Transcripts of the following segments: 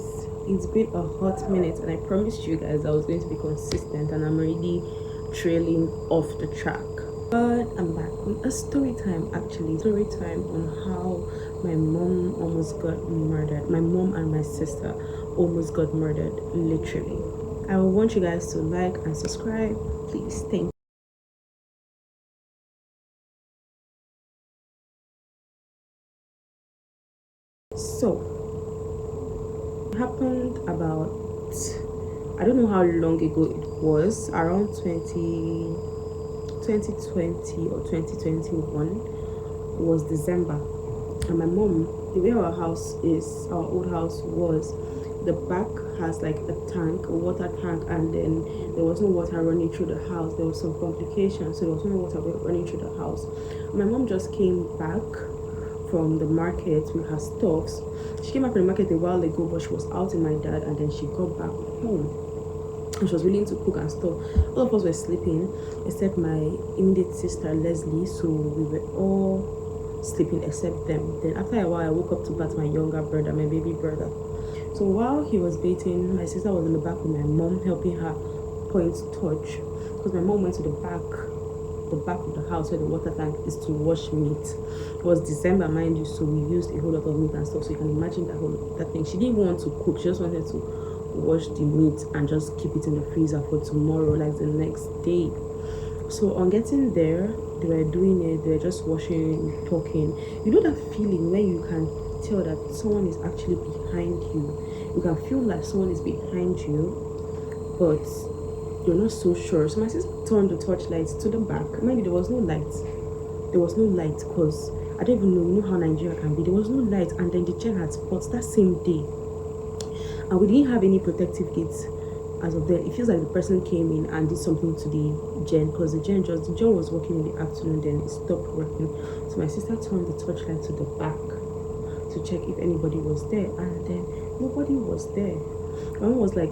guys, it's been a hot minute and I promised you guys I was going to be consistent, and I'm already trailing off the track. But I'm back with a story time, actually. Story time on how my mom almost got murdered. My mom and my sister almost got murdered, literally. I will want you guys to like and subscribe, please. Thank you. So it happened about, I don't know how long ago it was, around 2020 or 2021. It was December, and my mom, the way our house is, our old house was, the back has like a tank, a water tank, and then there was no water running through the house. There was some complications, so there was no water running through the house. My mom just came back from the market with her stuffs. She came back from the market a while ago, but she was out with my dad, and then she got back home and she was willing to cook and stuff. All of us were sleeping except my immediate sister Leslie, so we were all sleeping except them. Then after a while I woke up to bat my younger brother, my baby brother. So while he was bathing, my sister was in the back with my mom, helping her point torch, because my mom went to the back of the house where the water tank is to wash meat. It was December, mind you, so we used a whole lot of meat and stuff, so you can imagine that thing. She didn't want to cook, she just wanted to wash the meat and just keep it in the freezer for tomorrow, like the next day. So on getting there, they were doing it, they were just washing, talking. You know that feeling when you can tell that someone is actually behind you. You can feel like someone is behind you, but you're not so sure. So my sister turned the torchlight to the back. Maybe there was no light. There was no light because I don't even know, you know how Nigeria can be. There was no light, and then the gen had spots that same day. And we didn't have any protective gates as of then. It feels like the person came in and did something to the gen, because the gen was working in the afternoon, then it stopped working. So my sister turned the torchlight to the back to check if anybody was there, and then nobody was there. My mom was like,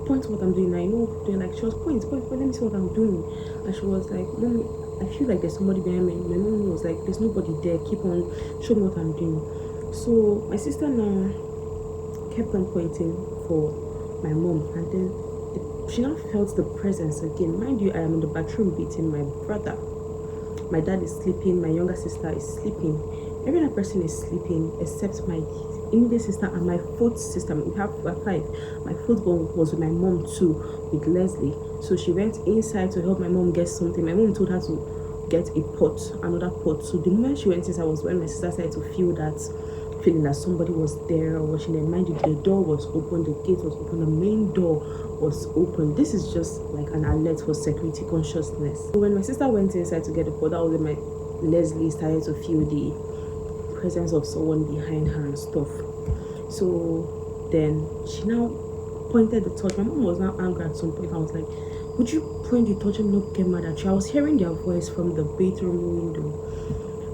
point what I'm doing. I know they're like, she was point, let me see what I'm doing. And she was like, Mommy, I feel like there's somebody behind me. My mom was like, there's nobody there, keep on, show me what I'm doing. So my sister now kept on pointing for my mom, and then she now felt the presence again. Mind you, I am in the bathroom beating my brother. My dad is sleeping, my younger sister is sleeping. Every other person is sleeping except my immediate sister and my fourth sister. We have five. My fourth one was with my mom too, with Leslie. So she went inside to help my mom get something. My mom told her to get a pot, another pot. So the moment she went inside was when my sister started to feel that feeling that somebody was there watching them. Mind you, the door was open, the gate was open, the main door was open. This is just like an alert for security consciousness. So when my sister went inside to get the pot, that was when my Leslie started to feel the presence of someone behind her and stuff. So then she now pointed the torch. My mom was now angry at some point. I was like, would you point the torch and not get mad at you? I was hearing their voice from the bedroom window,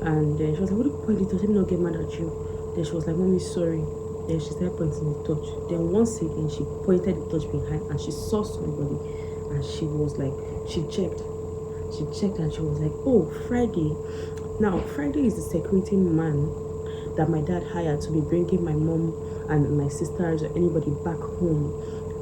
and then she was like, would you point the torch and not get mad at you? Then she was like, Mommy, sorry. Then she started pointing the torch. Then once again she pointed the torch behind and she saw somebody, and she was like, she checked and she was like, oh, Friday. Now Friday is the security man that my dad hired to be bringing my mom and my sisters or anybody back home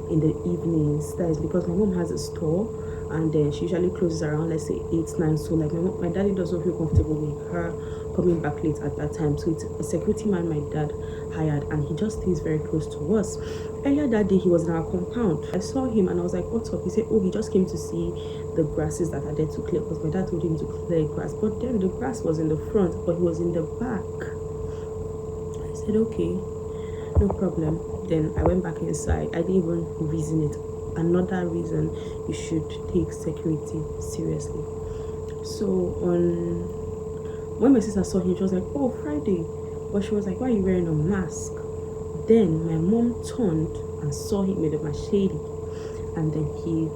in the evenings. That is because my mom has a store, and then she usually closes around, let's say 8, 9. So like my daddy doesn't feel comfortable with her coming back late at that time. So it's a security man my dad hired, and he just stays very close to us. Earlier that day he was in our compound. I saw him and I was like, what's up? He said, oh, he just came to see the grasses that are there to clear, because my dad told him to clear grass. But then the grass was in the front, but he was in the back. I said, okay, no problem. Then I went back inside. I didn't even reason it. Another reason you should take security seriously. So when my sister saw him, she was like, oh, Friday. But she was like, why are you wearing a mask? Then my mom turned and saw him with a machete, and then he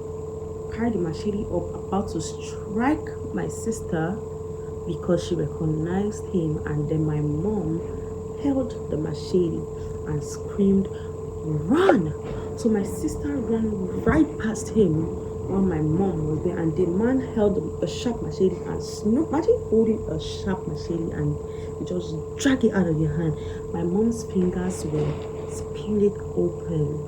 carried the machete up, about to strike my sister because she recognized him. And then my mom held the machete and screamed, run! So my sister ran right past him while my mom was there, and the man held a sharp machete and imagine holding a sharp machete and you just drag it out of your hand. My mom's fingers were split open.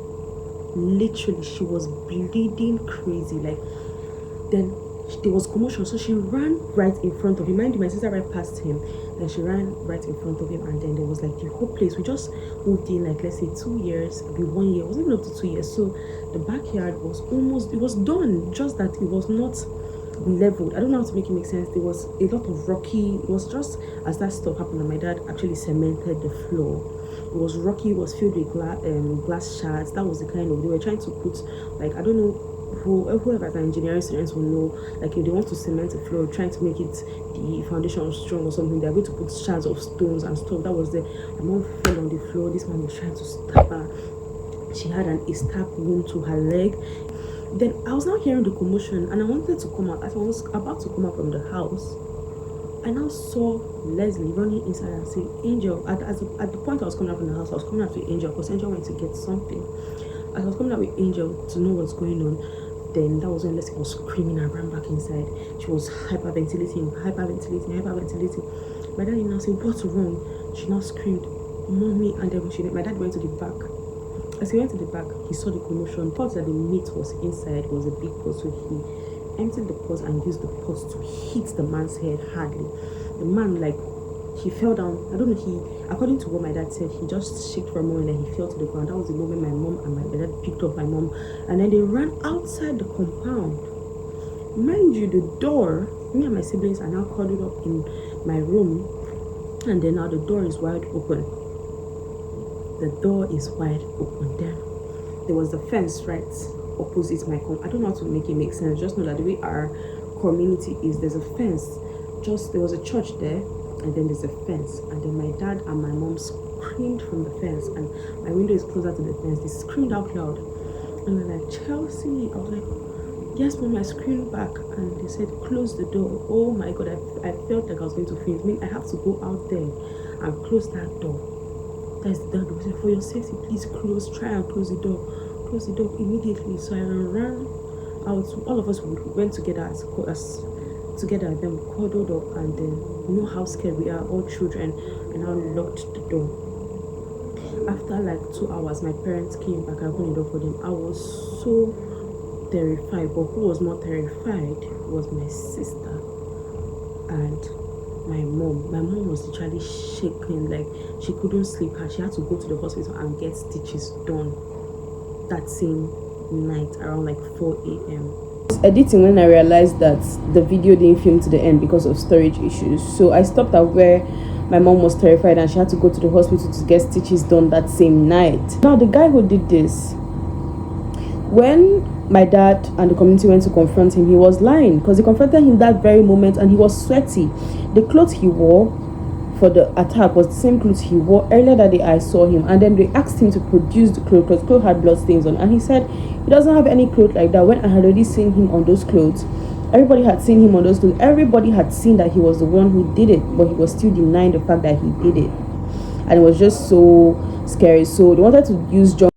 Literally, she was bleeding crazy. Like, then there was commotion, so she ran right in front of him. Mind you, my sister right past him. Then she ran right in front of him, and then there was like the whole place. We just moved in, like, let's say 2 years, maybe 1 year. It wasn't even up to 2 years. So the backyard was almost, it was done, just that it was not leveled. I don't know how to make it make sense. There was a lot of rocky. It was just as that stuff happened, and my dad actually cemented the floor. It was rocky. It was filled with glass shards. That was the kind of, they were trying to put, like, I don't know, whoever as an engineering students will know, like, if they want to cement the floor, trying to make it the foundation strong or something, they're going to put shards of stones and stuff. That was the, my mom fell on the floor. This man was trying to stab her. She had a stab wound to her leg. Then I was now hearing the commotion, and I wanted to come out. As I was about to come out from the house, I now saw Leslie running inside and saying, Angel. At the point I was coming out from the house, I was coming out with Angel because Angel went to get something. As I was coming out with Angel to know what's going on, then that was when Leslie was screaming and ran back inside. She was hyperventilating. My dad now said, what's wrong? She now screamed, Mommy, and then my dad went to the back. As he went to the back, he saw the commotion. Thought that the meat was inside, was a big pot, so he emptied the pot and used the pot to hit the man's head hardly. The man, like, he fell down. I don't know, according to what my dad said, he just shook for a moment and he fell to the ground. That was the moment my mom and my dad picked up my mom, and then they ran outside the compound. Mind you, the door, me and my siblings are now cuddled up in my room, and then now the door is wide open. The door is wide open. There was the fence right opposite my I don't know how to make it make sense. Just know that the way our community is, there's a fence. There was a church there, and then there's a fence. And then my dad and my mom screamed from the fence, and my window is closer to the fence. They screamed out loud, and they're like, Chelsea. I was like, yes, mom. I screamed back, and they said, close the door. Oh my God, I felt like I was going to faint. I mean, I have to go out there and close that door. That's the dad. We said, for your safety, please try and close the door immediately. So I ran out. All of us went together together, and then we cuddled up, and then you know how scared we are, all children, and I locked the door. After like 2 hours, my parents came back. I opened the door for them. I was so terrified, but who was more terrified was my sister and my mom. My mom was literally shaking, like she couldn't sleep. She had to go to the hospital and get stitches done that same night around like 4 a.m. Editing when I realized that the video didn't film to the end because of storage issues, so I stopped at where my mom was terrified and she had to go to the hospital to get stitches done that same night. Now the guy who did this, when my dad and the community went to confront him, he was lying because they confronted him that very moment and he was sweaty. The clothes he wore for the attack was the same clothes he wore earlier that day I saw him, and then they asked him to produce the clothes because clothes had blood stains on, and he said he doesn't have any clothes like that. When I had already seen him on those clothes, everybody had seen him on those clothes, everybody had seen that he was the one who did it, but he was still denying the fact that he did it, and it was just so scary. So they wanted to use John